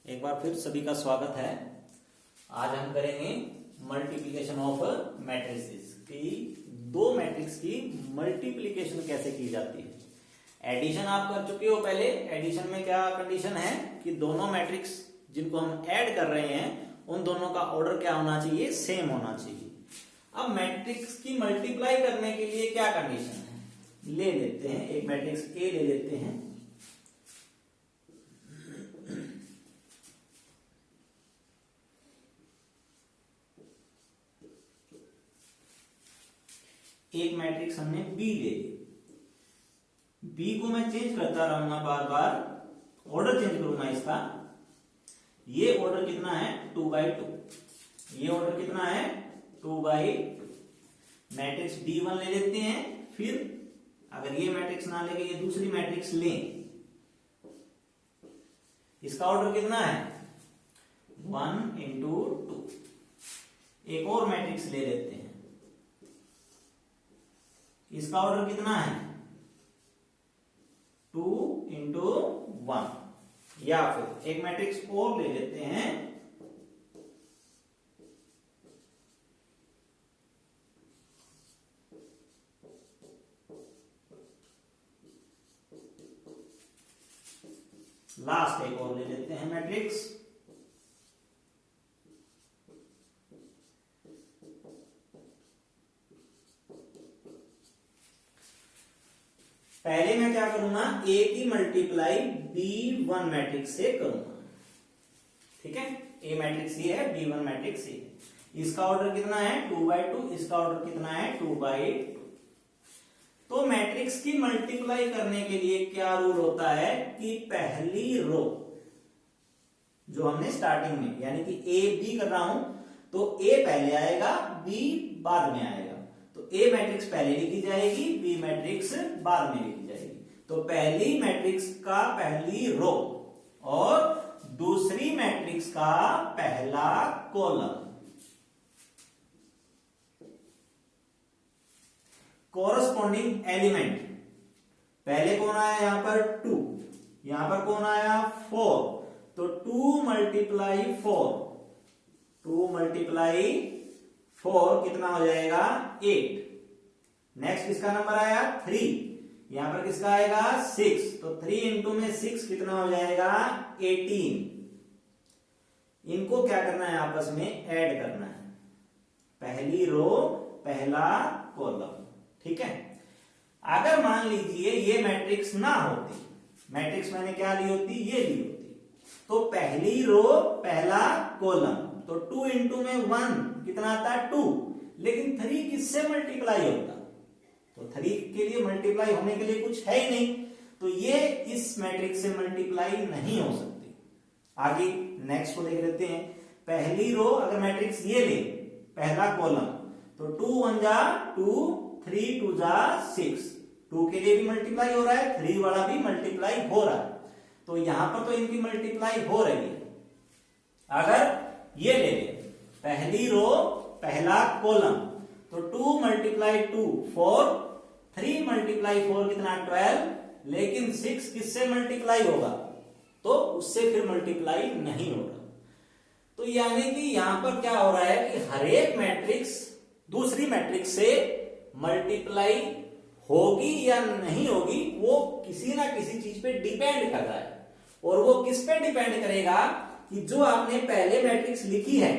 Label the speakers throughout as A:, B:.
A: एक बार फिर सभी का स्वागत है। आज हम करेंगे मल्टीप्लिकेशन ऑफ मैट्रिसेस कि दो मैट्रिक्स की मल्टीप्लिकेशन कैसे की जाती है। एडिशन आप कर चुके हो पहले। एडिशन में क्या कंडीशन है कि दोनों मैट्रिक्स जिनको हम ऐड कर रहे हैं उन दोनों का ऑर्डर क्या होना चाहिए, सेम होना चाहिए। अब मैट्रिक्स की मल्टीप्लाई करने के लिए क्या कंडीशन है, ले लेते हैं एक मैट्रिक्स ए ले लेते हैं। एक मैट्रिक्स हमने बी ले ली। बी को मैं चेंज करता रहूंगा, बार बार ऑर्डर चेंज करूंगा इसका। ये ऑर्डर कितना है 2/2। ये ऑर्डर कितना है 2/2। मैट्रिक्स B1 ले लेते हैं। फिर अगर ये मैट्रिक्स ना लेके ये दूसरी मैट्रिक्स लें, इसका ऑर्डर कितना है 1 into 2। एक और मैट्रिक्स ले लेते हैं, इसका ऑर्डर कितना है 2 into 1। या फिर एक मैट्रिक्स और ले लेते हैं, लास्ट एक और ले लेते हैं मैट्रिक्स। पहले मैं क्या करूंगा, ए की मल्टीप्लाई B1 मैट्रिक्स से करूंगा। ठीक है, ए मैट्रिक्स ये है, B1 मैट्रिक्स ये। इसका ऑर्डर कितना है 2/2, इसका ऑर्डर कितना है 2/2। तो मैट्रिक्स की मल्टीप्लाई करने के लिए क्या रूल होता है कि पहली रो जो हमने स्टार्टिंग में यानी कि ए बी कर रहा हूं तो ए पहले आएगा, बी बाद में आएगा। तो ए मैट्रिक्स पहले लिखी जाएगी, बी मैट्रिक्स बाद में लिखी जाएगी। तो पहली मैट्रिक्स का पहली रो और दूसरी मैट्रिक्स का पहला कॉलम। कोरस्पॉन्डिंग एलिमेंट, पहले कौन आया यहां पर 2, यहां पर कौन आया 4। तो 2 × 4, 2 × 4 कितना हो जाएगा 8। नेक्स्ट किसका नंबर आया 3, यहां पर किसका आएगा 6। तो 3 × 6 कितना हो जाएगा 18। इनको क्या करना है, आपस में ऐड करना है, पहली रो पहला कॉलम। ठीक है, अगर मान लीजिए ये मैट्रिक्स ना होती, मैट्रिक्स मैंने क्या ली होती, ये ली होती, तो पहली रो पहला कॉलम, तो 2 × 1 कितना आता है 2। लेकिन 3 किससे मल्टीप्लाई होता, तो 3 के लिए मल्टीप्लाई होने के लिए कुछ है ही नहीं, तो ये इस मैट्रिक्स से मल्टीप्लाई नहीं हो सकती। आगे नेक्स्ट को देख लेते हैं। पहली रो अगर मैट्रिक्स ये ले, पहला कॉलम, तो 2 × 1 = 2, 3 × 2 = 6। 2 के लिए भी मल्टीप्लाई हो रहा है, 3 वाला भी मल्टीप्लाई हो रहा है। तो यहां पर तो इनकी मल्टीप्लाई हो रही है। अगर ये ले ले, पहली रो पहला कॉलम, तो 2 × 2 4, 3 × 4 कितना 12। लेकिन 6 किससे मल्टीप्लाई होगा, तो उससे फिर मल्टीप्लाई नहीं होगा। तो यानी कि यहां पर क्या हो रहा है कि हर एक मैट्रिक्स दूसरी मैट्रिक्स से मल्टीप्लाई होगी या नहीं होगी, वो किसी ना किसी चीज पे डिपेंड कर रहा है। और वो किस पे डिपेंड करेगा कि जो आपने पहले मैट्रिक्स लिखी है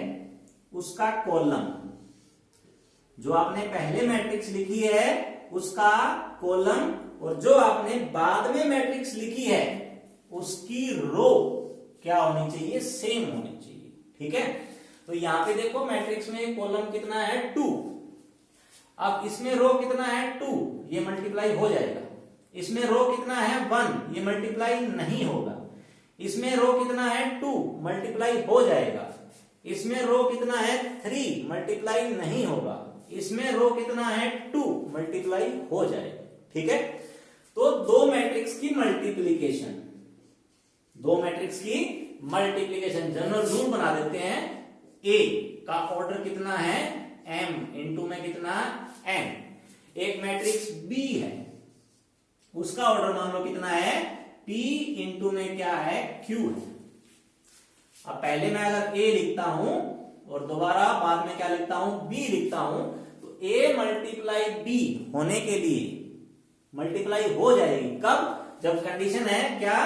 A: उसका कॉलम, जो आपने पहले मैट्रिक्स लिखी है उसका कॉलम, और जो आपने बाद में मैट्रिक्स लिखी है उसकी रो क्या होनी चाहिए, सेम होनी चाहिए। ठीक है, तो यहां पे देखो मैट्रिक्स में कॉलम कितना है 2, अब इसमें रो कितना है 2, ये मल्टीप्लाई हो जाएगा। इसमें रो कितना है 1, ये मल्टीप्लाई नहीं होगा। इसमें रो कितना है 2, मल्टीप्लाई हो जाएगा। इसमें रो कितना है 3, मल्टीप्लाई नहीं होगा। इसमें रो कितना है 2, मल्टीप्लाई हो जाएगा। ठीक है, तो दो मैट्रिक्स की मल्टीप्लीकेशन, दो मैट्रिक्स की मल्टीप्लीकेशन जनरल रूल बना देते हैं। ए का ऑर्डर कितना है m, इंटू में कितना n। एक मैट्रिक्स B है, उसका ऑर्डर मान लो कितना है P, इंटू में क्या है Q है। अब पहले मैं अगर ए लिखता हूं और दोबारा बाद में क्या लिखता हूं, बी लिखता हूं, तो ए मल्टीप्लाई बी होने के लिए मल्टीप्लाई हो जाएगी कब, जब कंडीशन है क्या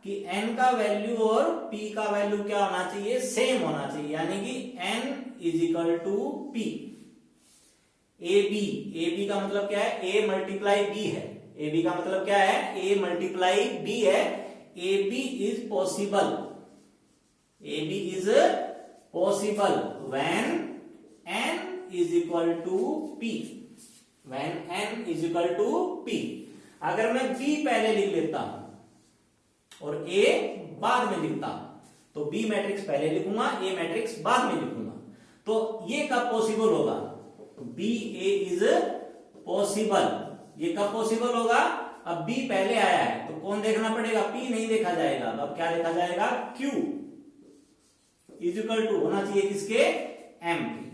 A: कि n का वैल्यू और p का वैल्यू क्या होना चाहिए, सेम होना चाहिए, यानी कि n is equal to p। A B का मतलब क्या है, a मल्टीप्लाई b है, ए बी का मतलब क्या है, a मल्टीप्लाई b है। A B is possible, A B is possible when n is equal to p, when n is equal to p। अगर मैं b पहले लिख लेता हूं और a बाद में लिखता हूं, तो b मैट्रिक्स पहले लिखूंगा, a मैट्रिक्स बाद में लिखूंगा, तो ये कब पॉसिबल होगा, बी ए इज पॉसिबल। ये कब पॉसिबल होगा, अब b पहले आया है तो कौन देखना पड़ेगा, p नहीं देखा जाएगा, अब क्या देखा जाएगा, q इज इक्वल टू होना चाहिए किसके, m के।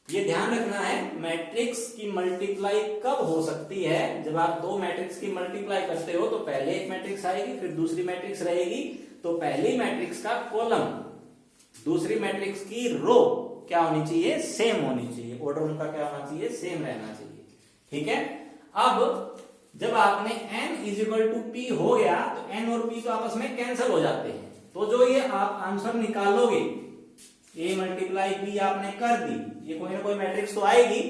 A: ये ध्यान रखना है, मैट्रिक्स की मल्टीप्लाई कब हो सकती है, जब आप दो मैट्रिक्स की मल्टीप्लाई करते हो तो पहले एक मैट्रिक्स आएगी फिर दूसरी मैट्रिक्स रहेगी, तो पहली मैट्रिक्स का कॉलम दूसरी मैट्रिक्स की रो क्या होनी चाहिए, सेम होनी चाहिए, ऑर्डर उनका क्या होना चाहिए, सेम रहना चाहिए। ठीक है, अब जब आपने n is equal to p हो गया तो n और p तो आपस में कैंसिल हो जाते हैं, तो जो ये आप आंसर निकालोगे a मल्टीप्लाई b आपने कर दी, ये कोई ना कोई मैट्रिक्स तो आएगी,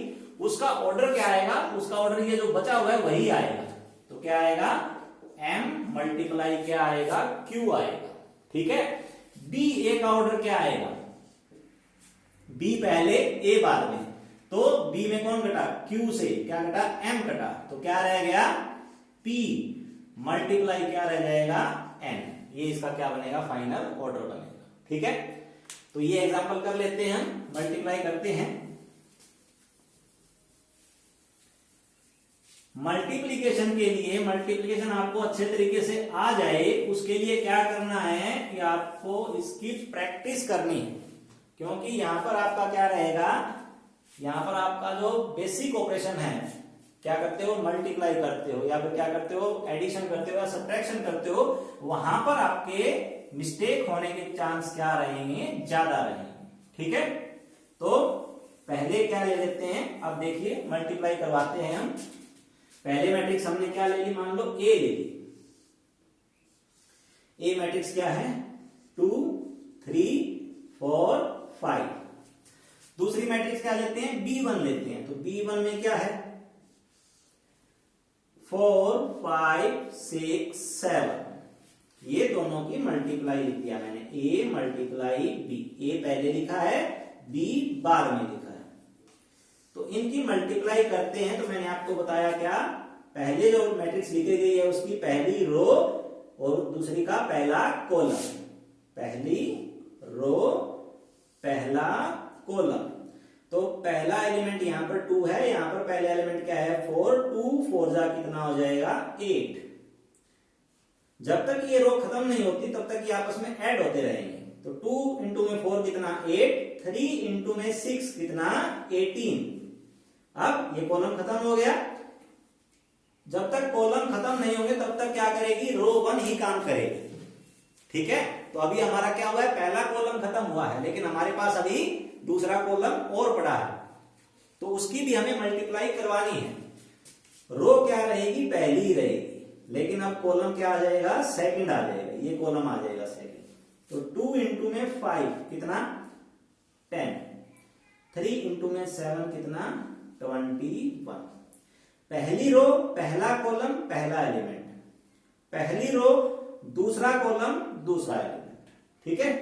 A: उसका ऑर्डर क्या आएगा, उसका ऑर्डर ये जो बचा हुआ है वही आएगा, तो क्या आएगा, m मल्टीप्लाई क्या आएगा, q आएगा। ठीक है, b a का ऑर्डर क्या आएगा, b पहले a बाद में, तो b में कौन कटा, q से क्या कटा, m कटा, तो क्या रह गया, p मल्टीप्लाई क्या रह जाएगा, n। ये इसका क्या बनेगा, फाइनल ऑर्डर बनेगा। ठीक है, तो ये एग्जांपल कर लेते हैं, हम मल्टीप्लाई करते हैं। मल्टीप्लिकेशन के लिए, मल्टीप्लिकेशन आपको अच्छे तरीके से आ जाए उसके लिए क्या करना है कि आपको इसकी प्रैक्टिस करनी है, क्योंकि यहां पर आपका क्या रहेगा, यहां पर आपका जो बेसिक ऑपरेशन है, क्या करते हो, मल्टीप्लाई करते हो या फिर क्या करते हो, एडिशन करते हो या सब्ट्रैक्शन करते हो, वहां पर आपके मिस्टेक होने के चांस क्या रहेंगे, ज्यादा रहेंगे। ठीक है, तो पहले क्या ले लेते हैं, अब देखिए मल्टीप्लाई करवाते हैं हम। पहले मैट्रिक्स हमने क्या ले ली, मान लो ए ले ली, ए मैट्रिक्स क्या है, 2 3 4 5। दूसरी मैट्रिक्स क्या लेते हैं, B1 लेते हैं, तो B1 में क्या है, 4 5 6 7, ये दोनों की मल्टीप्लाई लिख दिया मैंने, a मल्टीप्लाई b, a पहले लिखा है, b बाद में लिखा है, तो इनकी मल्टीप्लाई करते हैं। तो मैंने आपको बताया क्या, पहले जो मैट्रिक्स लिखी गई है उसकी पहली रो और दूसरी का पहला कॉलम, पहली रो पहला कॉलम, तो पहला एलिमेंट यहां पर 2 है, यहां पर पहला एलिमेंट क्या है, 4, 2 4 जा कितना हो जाएगा, 8। जब तक ये रो खत्म नहीं होती तब तक ये आपस में ऐड होते रहेंगे, तो 2 इंटू में 4 कितना, 8, 3 इंटू में 6 कितना, 18। अब ये कॉलम खत्म हो गया, जब तक कॉलम खत्म नहीं होंगे तब तक क्या करेगी, रो 1 ही काम करेगी। ठीक है, तो अभी हमारा क्या हुआ है, पहला कॉलम खत्म हुआ है, लेकिन हमारे पास अभी दूसरा कॉलम और पड़ा है, तो उसकी भी हमें मल्टीप्लाई करवानी है। रो क्या रहेगी, पहली ही रहेगी, लेकिन अब कॉलम क्या आ जाएगा, सेकंड आ जाएगा, ये कॉलम आ जाएगा सेकंड, तो 2 इंटू में 5 कितना, 10, 3 इंटू में 7 कितना, 21। पहली रो पहला कॉलम पहला एलिमेंट, पहली रो दूसरा कॉलम दूसरा एलिमेंट। ठीक है,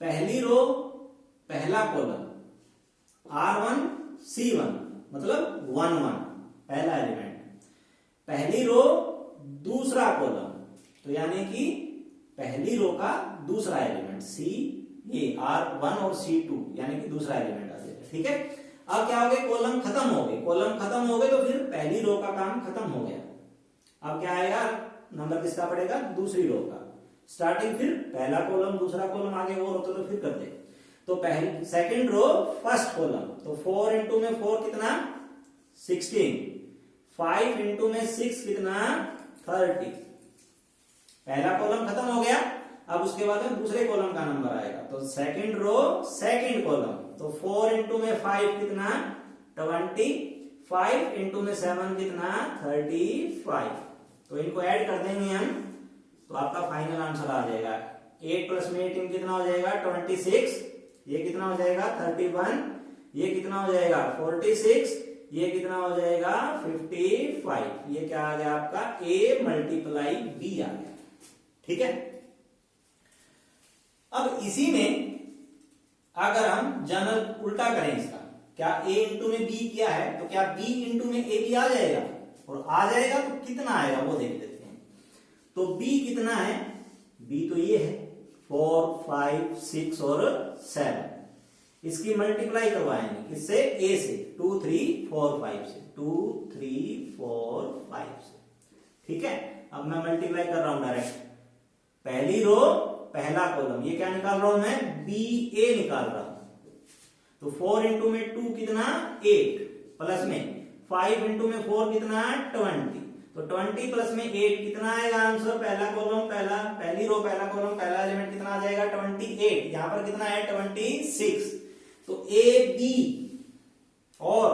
A: पहली रो पहला कॉलम R1 C1 मतलब 1 1 पहला एलिमेंट, पहली रो दूसरा कॉलम, तो यानी कि पहली रो का दूसरा एलिमेंट C, ये R1 और C2 यानी कि दूसरा एलिमेंट आ जाएगा। ठीक है, अब क्या हो गया, कॉलम खत्म हो गए, कॉलम खत्म हो गए तो फिर पहली रो का काम खत्म हो गया, अब क्या आएगा, नंबर किसका पड़ेगा, दूसरी रो का, स्टार्टिंग फिर पहला कॉलम दूसरा कॉलम आगे और होता तो फिर कर दे, तो पहली सेकंड रो फर्स्ट कॉलम, तो 4 इंटू में 4 कितना, 16, 5 इंटू में 6 कितना, 30, पहला कॉलम खत्म हो गया, अब उसके बाद में दूसरे कॉलम का नंबर आएगा, तो सेकंड रो सेकंड कॉलम, तो 4 इंटू में 5 कितना 25, इंटू में 7 कितना 35, तो इनको ऐड कर देंगे हम, तो आपका फाइनल आंसर आ जाएगा 8 प्लस में 18 कितना हो जाएगा 26, ये कितना हो जाएगा 31, ये कितना हो जाएगा 46, ये कितना हो जाएगा 55, ये क्या आ गया आपका A मल्टीप्लाई B आ गया। ठीक है, अब इसी में अगर हम जनरल उल्टा करें इसका, क्या A इंटू में B किया है तो क्या B इंटू में A भी आ जाएगा, और आ जाएगा तो कितना आएगा वो देख लेते हैं। तो B कितना है, B तो ये है 4, 5, 6 और 7, इसकी मल्टीप्लाई करवाएंगे किससे A से 2, 3, 4, 5 से 2, 3, 4, 5 से। ठीक है, अब मैं मल्टीप्लाई कर रहा हूं डायरेक्ट, पहली रो पहला कॉलम, ये क्या निकाल रहा हूं मैं BA निकाल रहा हूं, तो 4 इंटू में 2 कितना 8, प्लस में 5 इंटू में 4 कितना 20, तो 20 प्लस में 8 कितना आएगा आंसर, पहला कॉलम पहली रो पहला कॉलम पहला एलिमेंट कितना आ जाएगा 28, यहां पर कितना है 26, तो AB और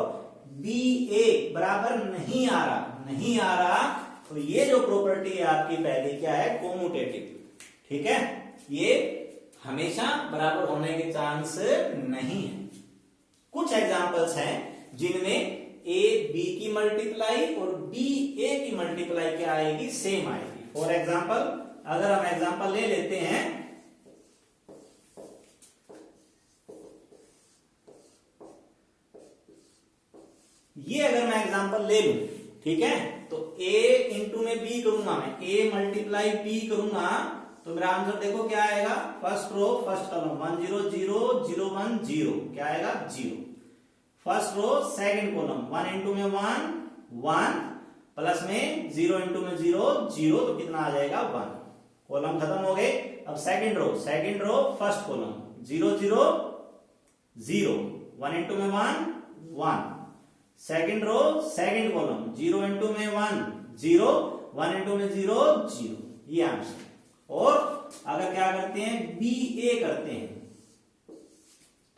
A: BA बराबर नहीं आ रहा, तो ये जो प्रॉपर्टी है आपकी पहली क्या है कोम्यूटेटिव। ठीक है, ये हमेशा बराबर होने के चांस नहीं है। कुछ एग्जांपल्स हैं जिनमें A B की मल्टीप्लाई और B A की मल्टीप्लाई क्या आएगी सेम आएगी। फॉर एग्जांपल अगर हम एग्जांपल ले लेते हैं, ये अगर मैं एग्जांपल ले लूं, ठीक है, तो A इंटू में B करूंगा, मैं A मल्टीप्लाई B करूंगा, तो मेरा आंसर देखो क्या आएगा, फर्स्ट रो फर्स्ट कॉलम 1 0 0 0 1 0, क्या आएगा 0, first row second column 1 into में 1 1, प्लस में 0 इंटू में 0 0, तो कितना आ जाएगा 1, कॉलम खत्म हो गए। अब second row first column 0 0 0, 1 into में 1 1, second row second column 0 into में 1 0, 1 इंटू में 0 0, ये आंसर। और अगर क्या करते हैं बी ए करते हैं,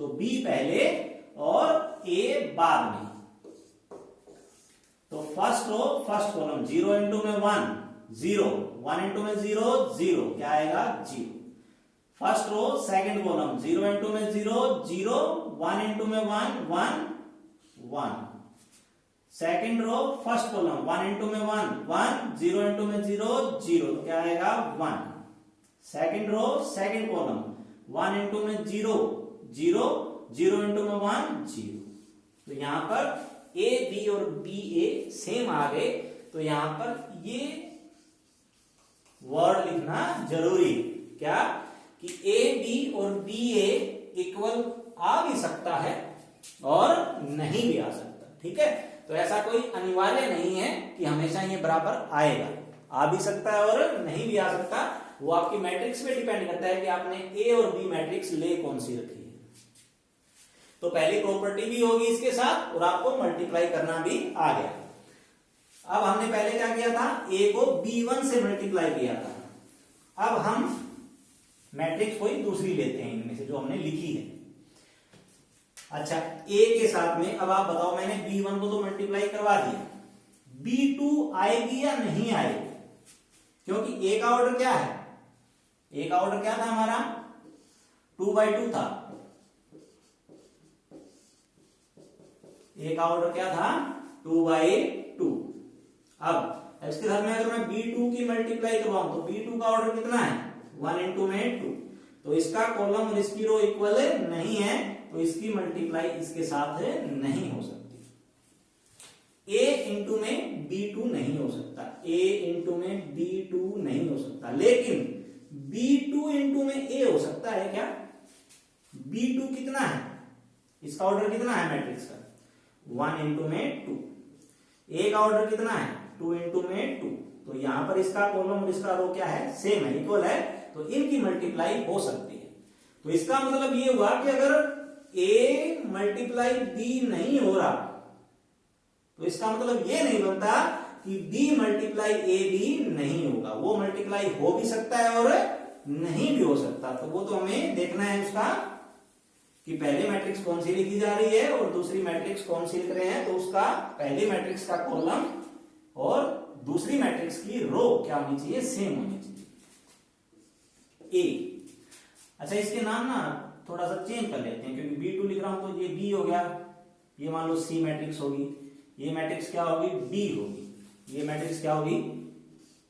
A: तो बी पहले और ए बाद में, तो first row first column 0 into में 1 0, 1 इंटू में 0 0, क्या आएगा 0, first row second column 0 into में 0 0, 1 इंटू में 1 1 1, second row first column 1 into में 1 1, 0 इंटू में 0 0, तो क्या आएगा 1, second row second column 1 into में 0 0, 0 इंटू में 1 0, तो यहां पर ए बी और बी ए सेम आ गए, तो यहां पर ये वर्ड लिखना जरूरी, क्या कि ए बी और बी ए इक्वल आ भी सकता है और नहीं भी आ सकता। ठीक है, तो ऐसा कोई अनिवार्य नहीं है कि हमेशा ये बराबर आएगा, आ भी सकता है और नहीं भी आ सकता, वो आपकी मैट्रिक्स पे डिपेंड करता है कि आपने ए और बी मैट्रिक्स ले कौन सी रखी है। तो पहली प्रॉपर्टी भी होगी इसके साथ और आपको मल्टीप्लाई करना भी आ गया। अब हमने पहले क्या किया था, ए को B1 से मल्टीप्लाई किया था, अब हम मैट्रिक्स कोई दूसरी लेते हैं इनमें से जो हमने लिखी है। अच्छा, ए के साथ में अब आप बताओ, मैंने B1 को तो मल्टीप्लाई करवा दिया, B2 आएगी या नहीं आएगी, क्योंकि ए का ऑर्डर क्या है, ए का ऑर्डर क्या था हमारा 2/2 था, ए का ऑर्डर क्या था 2/2। अब इसके साथ में अगर मैं B2 की मल्टीप्लाई करवाऊं तो B2 का ऑर्डर कितना है 1 इंटू में 2, तो इसका कॉलम और इसकी रो इक्वल नहीं है, तो इसकी मल्टीप्लाई इसके साथ नहीं हो सकती। A इंटू में B2 नहीं हो सकता, A इंटू में B2 नहीं हो सकता, लेकिन B2 इंटू में A हो सकता है क्या, B2 कितना है, इसका ऑर्डर कितना है मैट्रिक्स का 1 इंटू में 2, A का ऑर्डर कितना है 2 इंटू में 2, तो यहां पर इसका कॉलम और इसका रो क्या है सेम है, इक्वल है, तो इनकी मल्टीप्लाई हो सकती है। तो इसका मतलब ये हुआ कि अगर A मल्टीप्लाई B नहीं हो रहा, तो इसका मतलब ये नहीं बनता कि बी मल्टीप्लाई ए बी नहीं होगा, वो मल्टीप्लाई हो भी सकता है और नहीं भी हो सकता। तो वो तो हमें देखना है उसका कि पहले मैट्रिक्स कौन सी लिखी जा रही है और दूसरी मैट्रिक्स कौन सी लिख रहे हैं। तो उसका पहली मैट्रिक्स का कॉलम और दूसरी मैट्रिक्स की रो क्या होनी चाहिए, सेम होनी चाहिए। ए, अच्छा इसके नाम ना थोड़ा सा चेंज कर लेते हैं, क्योंकि B2 लिख रहा हूं तो ये B हो गया, ये मान लो C मैट्रिक्स होगी, ये मैट्रिक्स क्या होगी, D होगी, ये मैट्रिक्स क्या होगी,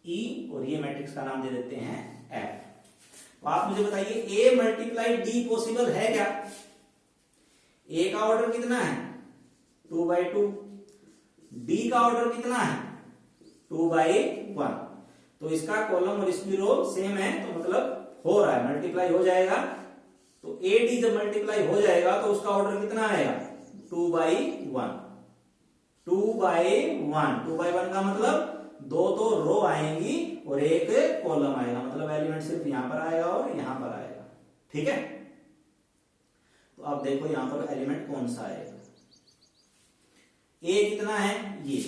A: E, और ये मैट्रिक्स का नाम दे देते हैं F। तो आप मुझे बताइए A मल्टीप्लाई D पॉसिबल है क्या? A का ऑर्डर कितना है, 2/2, D का ऑर्डर कितना है, 2/1। तो इसका कॉलम और इसकी रो सेम है, तो मतलब हो रहा है, मल्टीप्लाई हो जाएगा। तो AD जब मल्टीप्लाई हो जाएगा तो उसका ऑर्डर कितना आएगा, 2/1। 2/1 का मतलब दो तो रो आएंगी और एक कॉलम आएगा, मतलब एलिमेंट सिर्फ यहां पर आएगा और यहां पर आएगा। ठीक है, तो अब देखो यहां पर एलिमेंट कौन सा आएगा। A कितना है, ये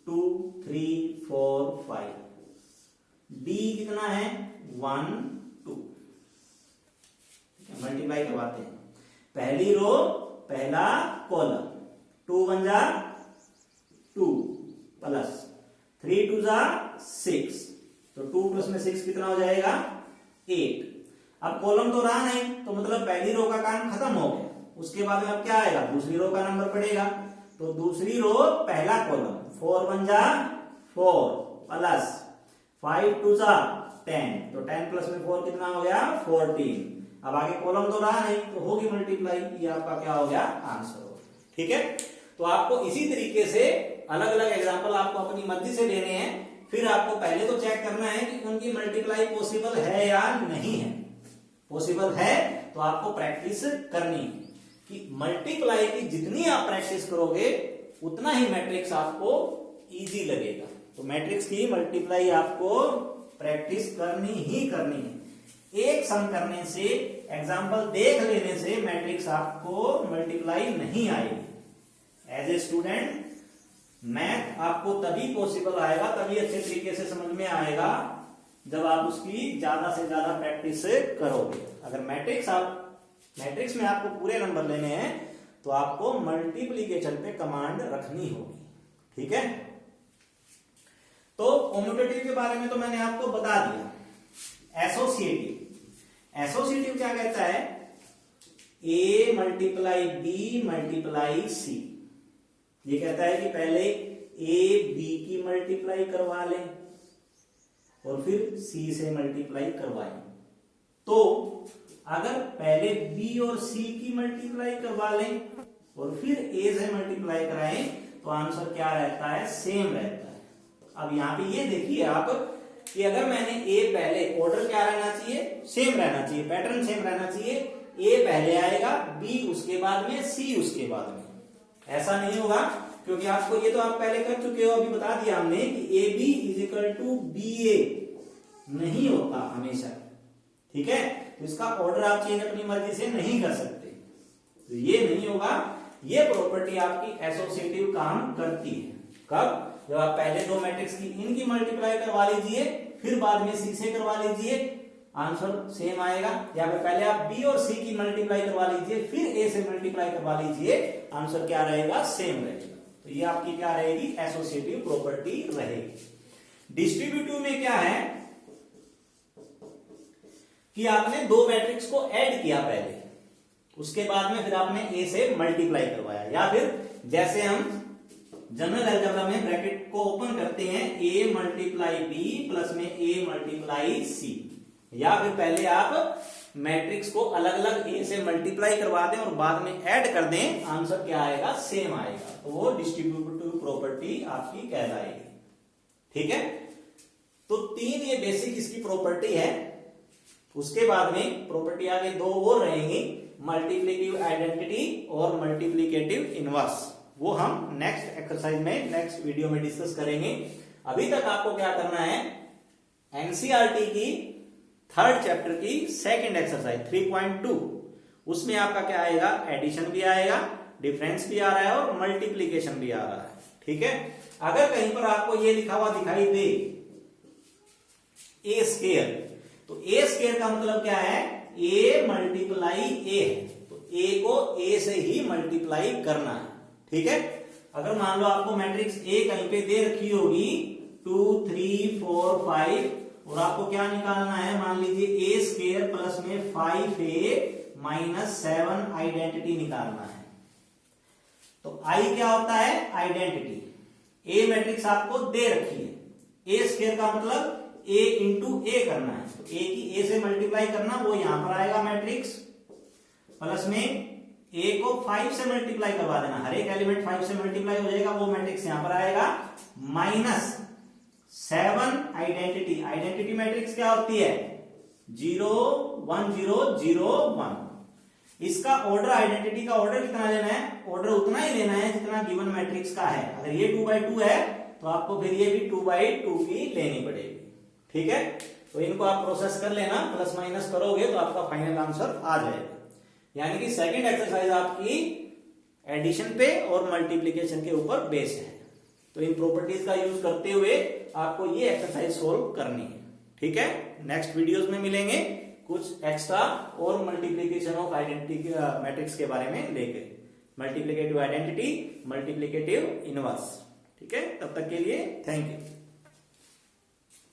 A: 2 3 4 5। D कितना है, 1 2। मल्टीप्लाई करवाते हैं, पहली रो पहला कॉलम, 2 1 जा 2 प्लस 3 2 जा 6, तो 2 प्लस में 6 कितना हो जाएगा, 8। अब कॉलम तो रहा नहीं, तो मतलब पहली रो का काम खत्म हो गया। उसके बाद में अब क्या आएगा, दूसरी रो का नंबर पड़ेगा। तो दूसरी रो पहला कॉलम, 4 1 जा 4 प्लस 5 2 जा 10, तो 10 प्लस में 4 कितना हो गया, 14। अब आगे कॉलम तो रहा नहीं, तो होगी मल्टीप्लाई, ये आपका क्या हो गया, आंसर हो गया। ठीक है, तो आपको इसी तरीके से अलग अलग एग्जांपल आपको अपनी मर्जी से लेने हैं। फिर आपको पहले तो चेक करना है कि उनकी मल्टीप्लाई पॉसिबल है या नहीं है। पॉसिबल है तो आपको प्रैक्टिस करनी है कि मल्टीप्लाई की जितनी आप प्रैक्टिस करोगे उतना ही मैट्रिक्स आपको इजी लगेगा। तो मैट्रिक्स की मल्टीप्लाई आपको प्रैक्टिस करनी ही करनी है। एक सम करने से, एग्जांपल देख लेने से मैट्रिक्स आपको मल्टीप्लाई नहीं आएगी। एज ए स्टूडेंट मैथ आपको तभी पॉसिबल आएगा, तभी अच्छे तरीके से समझ में आएगा जब आप उसकी ज्यादा से ज्यादा प्रैक्टिस करोगे। अगर मैट्रिक्स में आपको पूरे नंबर लेने हैं तो आपको मल्टीप्लीकेशन पे कमांड रखनी होगी। ठीक है, तो कॉम्यूटेटिव के बारे में तो मैंने आपको बता दिया। एसोसिएटिव क्या कहता है, A multiply B multiply C। ये कहता है कि पहले A B की मल्टीप्लाई करवा लें और फिर C से मल्टीप्लाई करवाएं। तो अगर पहले B और C की मल्टीप्लाई करवा लें और फिर A से मल्टीप्लाई कराएं तो आंसर क्या रहता है, सेम रहता है। अब यहां पे ये देखिए आप कि अगर मैंने A पहले, ऑर्डर क्या रहना चाहिए, सेम रहना चाहिए, पैटर्न सेम रहना चाहिए। A पहले आएगा, B उसके बाद में, C उसके बाद में। ऐसा नहीं होगा, क्योंकि आपको ये तो आप पहले कर चुके हो, अभी बता दिया हमने कि AB इजिकल टू BA नहीं होता हमेशा। ठीक है, तो इसका ऑर्डर आप चेंज अपनी मर्जी से नहीं कर सकते, तो ये नहीं होगा। ये प्रॉपर्टी आपकी एसोसिएटिव काम करती है। कब, जब आप पहले दो मैट्रिक्स की इनकी मल्टीप्लाई करवा लीजिए, फिर बाद में C से करवा लीजिए, आंसर सेम आएगा। या फिर पहले आप B और C की मल्टीप्लाई करवा लीजिए, फिर A से मल्टीप्लाई करवा लीजिए, आंसर क्या रहेगा, सेम रहेगा। तो ये आपकी क्या रहेगी, एसोसिएटिव प्रॉपर्टी रहेगी। डिस्ट्रीब्यूटिव में क्या है कि आपने दो मैट्रिक्स को ऐड किया पहले, उसके बाद में फिर आपने A से मल्टीप्लाई करवाया, या फिर जैसे हम जनरल अलजेब्रा में ब्रैकेट को ओपन करते हैं, A मल्टीप्लाई B प्लस में A मल्टीप्लाई C, या फिर पहले आप मैट्रिक्स को अलग अलग A से मल्टीप्लाई करवा दें और बाद में ऐड कर दें, आंसर क्या आएगा, सेम आएगा। तो वो डिस्ट्रीब्यूटिव प्रॉपर्टी आपकी कहलाएगी। ठीक है, तो तीन ये बेसिक इसकी प्रॉपर्टी है। उसके बाद में प्रॉपर्टी आगे दो और रहेंगी, मल्टीप्लिकेटिव आइडेंटिटी और मल्टीप्लिकेटिव इनवर्स। वो हम नेक्स्ट एक्सरसाइज में, नेक्स्ट वीडियो में डिस्कस करेंगे। अभी तक आपको क्या करना है, एनसीईआरटी की थर्ड चैप्टर की सेकंड एक्सरसाइज 3.2, उसमें आपका क्या आएगा, एडिशन भी आएगा, डिफरेंस भी आ रहा है और मल्टीप्लीकेशन भी आ रहा है। ठीक है, अगर कहीं पर आपको ये लिखा हुआ दिखाई दे ए स्क्वायर, तो ए स्क्वायर का मतलब क्या है, ए मल्टीप्लाई ए है, तो ए को ए से ही मल्टीप्लाई करना है। ठीक है, अगर मान लो आपको मैट्रिक्स ए कहीं पे दे रखी होगी 2 3 4 5 और आपको क्या निकालना है, मान लीजिए ए स्क्वायर प्लस में 5a माइनस 7 आइडेंटिटी निकालना है। तो आई क्या होता है, आइडेंटिटी। ए मैट्रिक्स आपको दे रखी है, ए स्क्वायर का मतलब ए इंटू ए करना है, तो ए की ए से मल्टीप्लाई करना, वो यहां पर आएगा मैट्रिक्स, प्लस में ए को 5 से मल्टीप्लाई करवा देना, हर एक एलिमेंट 5 से मल्टीप्लाई हो जाएगा, वो मैट्रिक्स यहां पर आएगा, माइनस 7 आइडेंटिटी। आइडेंटिटी मैट्रिक्स क्या होती है, 0 1 0 0 1। इसका ऑर्डर, आइडेंटिटी का ऑर्डर कितना लेना है, ऑर्डर उतना ही लेना है जितना गिवन मैट्रिक्स का है। अगर ये 2/2 है तो आपको फिर ये भी 2/2 की लेनी पड़ेगी। ठीक है, तो इनको आप प्रोसेस कर लेना, प्लस माइनस करोगे तो आपका फाइनल आंसर आ जाएगा। यानी कि सेकंड एक्सरसाइज आपकी एडिशन पे और मल्टीप्लिकेशन के ऊपर बेस है। तो इन प्रॉपर्टीज का यूज करते हुए आपको ये एक्सरसाइज सोल्व करनी है। ठीक है, नेक्स्ट वीडियोस में मिलेंगे कुछ एक्स्ट्रा और मल्टीप्लिकेशन ऑफ आइडेंटिटी मैट्रिक्स के बारे में लेके, मल्टीप्लिकेटिव आइडेंटिटी, मल्टीप्लिकेटिव इनवर्स। ठीक है, तब तक के लिए थैंक यू।